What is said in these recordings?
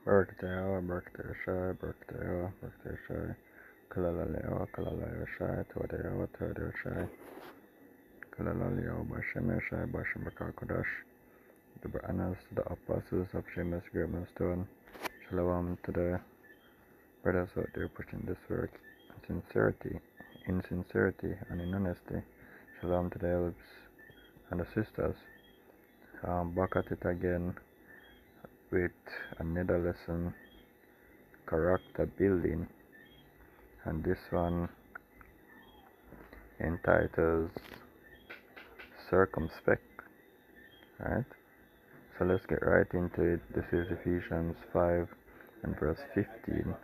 birthday shy, kalaleo shy, todeo shy, kalaleo basheme shy, basheme kakodash, the Anas, the apostles of Shemus Graham Stone, Shalom to the brothers out there pushing this work in sincerity and in honesty. Shalom to the elves and the sisters. Back at it again with another lesson, character building, and this one entitled circumspect. Right? So let's get right into it. This is Ephesians 5 and verse 15.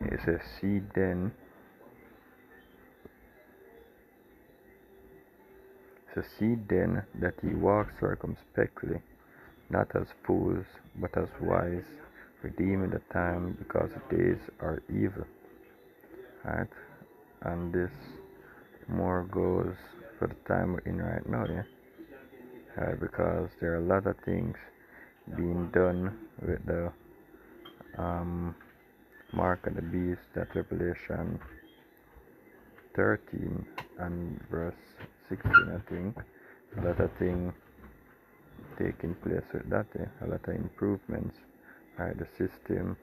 It says, see then that ye walk circumspectly, not as fools, but as wise, redeeming the time, because the days are evil. Right? And this more goes for the time we're in right now, yeah? Because there are a lot of things being done with the mark of the beast, that Revelation 13 and verse 16, I think. A lot of things taking place with that, a lot of improvements. The system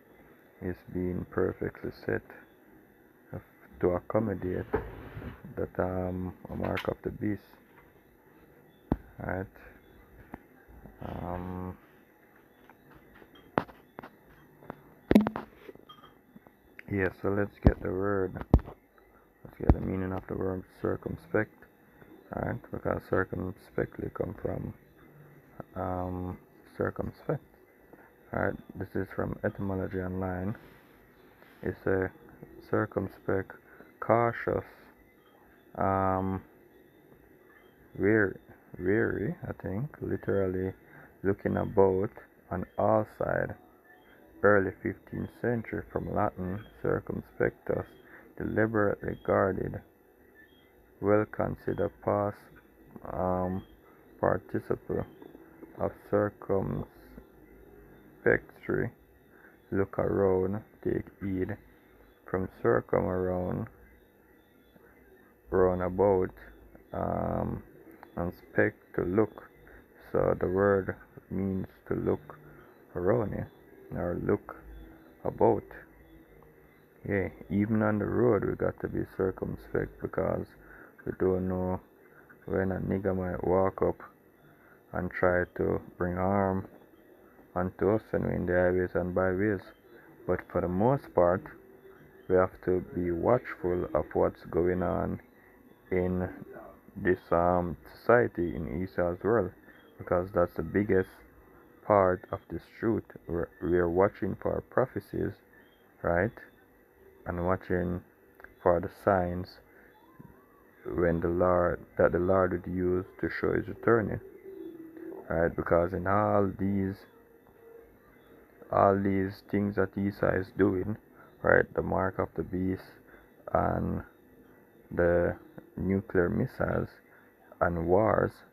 is being perfectly set to accommodate that a mark of the beast. Right? Yeah, so let's get the word. Let's get the meaning of the word circumspect. Right? Because circumspectly come from circumspect. Right? This is from Etymology Online. It's a circumspect, cautious, weary, I think, literally looking about on all sides. Early 15th century, from Latin circumspectus, deliberately guarded, well considered past participle of circumspectry, look around, take heed, from circum around, round about, and spect to look. So the word means to look around you, or look about. Yeah, even on the road we got to be circumspect, because we don't know when a nigger might walk up and try to bring harm onto us when we're in the highways and byways. But for the most part, we have to be watchful of what's going on in this society in Esau's world, because that's the biggest part of this truth. We're watching for prophecies, right? And watching for the signs when the Lord would use to show his returning. Right? Because in all these things that Esau is doing, right, the mark of the beast and the nuclear missiles and wars,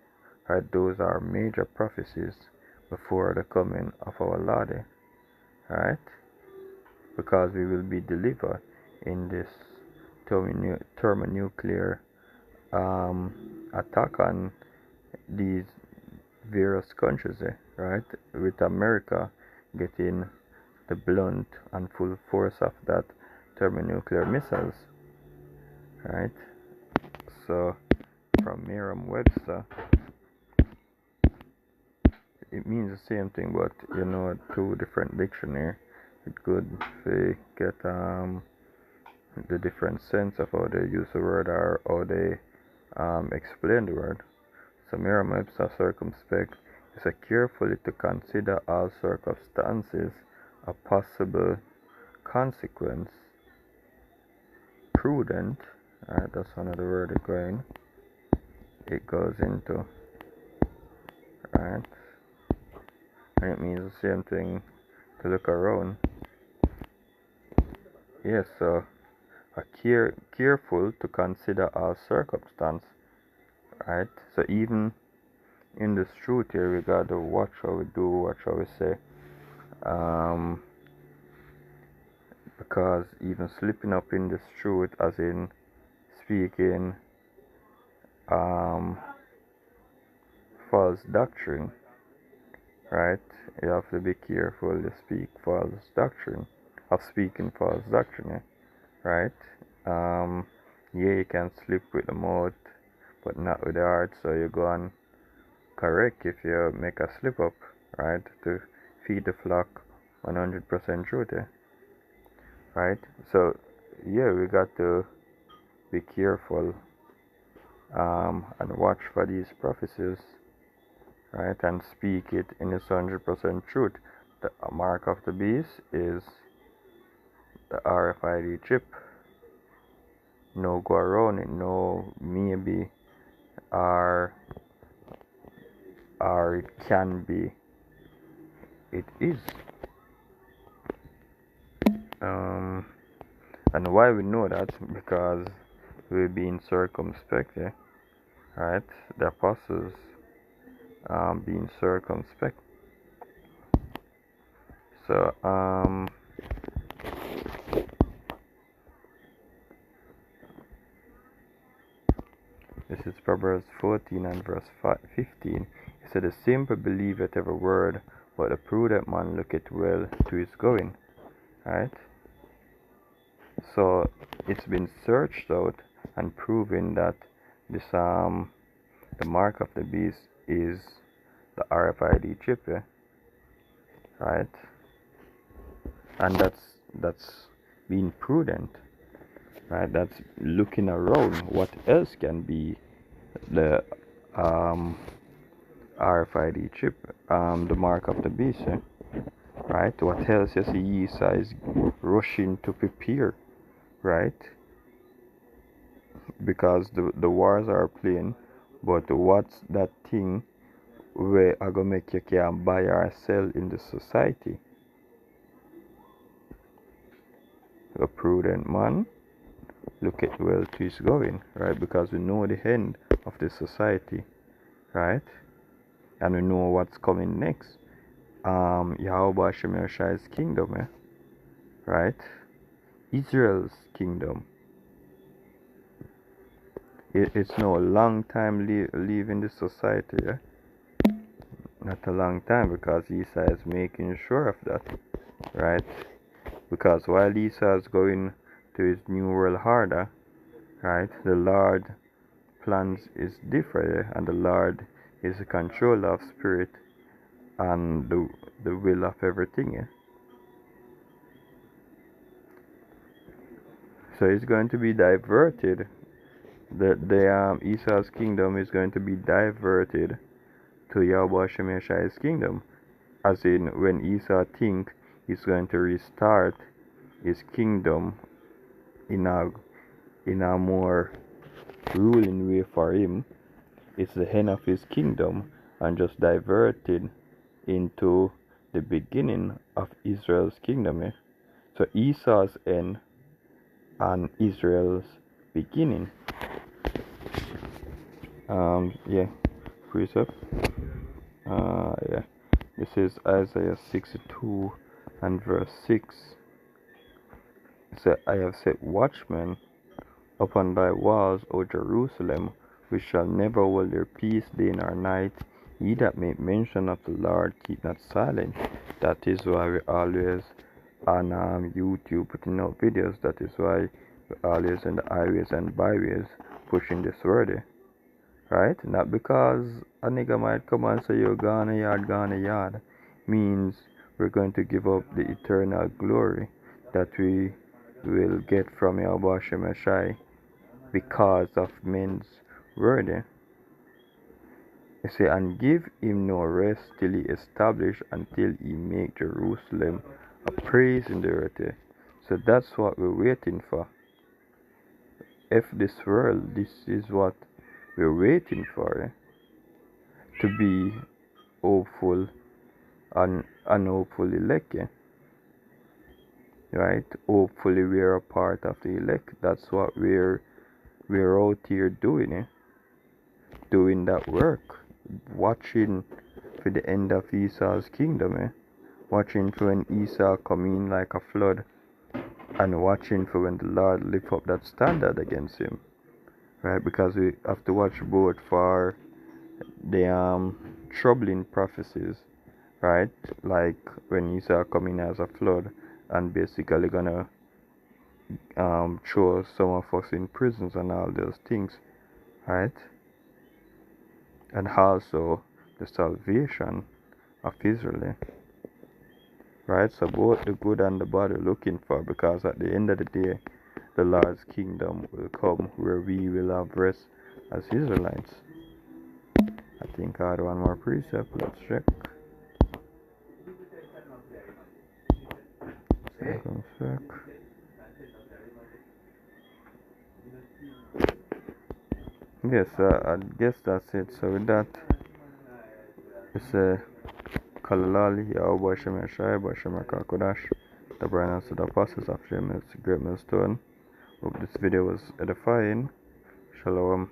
right, those are major prophecies before the coming of our Lord, right? Because we will be delivered in this thermonuclear attack on these various countries, right? With America getting the blunt and full force of that thermonuclear missiles, right? So from Merriam-Webster, it means the same thing, but two different dictionary. It could get the different sense of how they use the word or how they explain the word. So Merriam-Webster circumspect is a carefully to consider all circumstances, a possible consequence, prudent. Alright, that's another word it goes into. Right? And it means the same thing, to look around. Yes, so careful to consider all circumstance. Right? So even in this truth here, we gotta watch how we do, watch how we say. because even slipping up in this truth, as in speaking um, false doctrine, right? You have to be careful to speak false doctrine, of speaking false doctrine, right? Um, yeah, you can slip with the mouth, but not with the heart. So you go and correct if you make a slip up, right? To feed the flock 100% truth, right? So yeah, we got to be careful and watch for these prophecies, right? And speak it in its 100% truth. The mark of the beast is the RFID chip. No go around it, no maybe, or it can be. It is. And why we know that? Because we've been circumspect, right? The apostles being circumspect. So this is Proverbs 14 and verse 15. It said, "The simple believeth every word, but the prudent man looketh well to his going." Right? So it's been searched out and proven that this the mark of the beast is the RFID chip, right? And that's being prudent, right? That's looking around. What else can be the RFID chip, the mark of the beast, right? What else you see Esau is rushing to prepare, right? Because the wars are playing, but what's that thing where I gonna make you can buy or sell in the society? A prudent man look at well to his going, right? Because we know the end of the society, right? And we know what's coming next. Yahweh Hashem Yahshua's kingdom, right? Israel's kingdom. It's no long time leaving the society, not a long time, because Esau is making sure of that, right? Because while Esau is going to his new world order, right, the Lord plans is different, and the Lord is the controller of spirit and the will of everything. So it's going to be diverted. The Esau's kingdom is going to be diverted to Yahweh Hashem Yahshua's kingdom. As in, when Esau think he's going to restart his kingdom in a more ruling way for him, it's the end of his kingdom and just diverted into the beginning of Israel's kingdom. So Esau's end and Israel's beginning. Yeah, precept. Yeah, this is Isaiah 62 and verse 6. It said, "I have set watchmen upon thy walls, O Jerusalem, which shall never hold their peace day nor night. He that make mention of the Lord keep not silent." That is why we always on YouTube putting out videos. That is why we always in the highways and byways pushing this word, right? Not because a nigga might come and say you're gone a yard, means we're going to give up the eternal glory that we will get from Yahweh Hashem Yahshua because of men's word. You say, "And give him no rest till he establish, until he make Jerusalem a praise in the earth." So that's what we're waiting for. If this world, this is what we're waiting for, to be hopeful and unhopeful elect, right? Hopefully we're a part of the elect. That's what we're out here doing, doing that work, watching for the end of Esau's kingdom, watching for when Esau come in like a flood and watching for when the Lord lift up that standard against him, right? Because we have to watch both for the troubling prophecies, right? Like when Esau coming as a flood and basically gonna throw some of us in prisons and all those things, right? And also the salvation of Israel, right? So both the good and the bad we're looking for, because at the end of the day, the Lord's kingdom will come where we will have rest as Israelites. I think I had one more precept. Let's check. Circumspect. Yes, I guess that's it. So with that, it's a Kalalali, Yahweh Shem Yashai, Bashem Kodash, the Brands to the Apostles of James, Great Millstone. Hope this video was edifying. Shalom.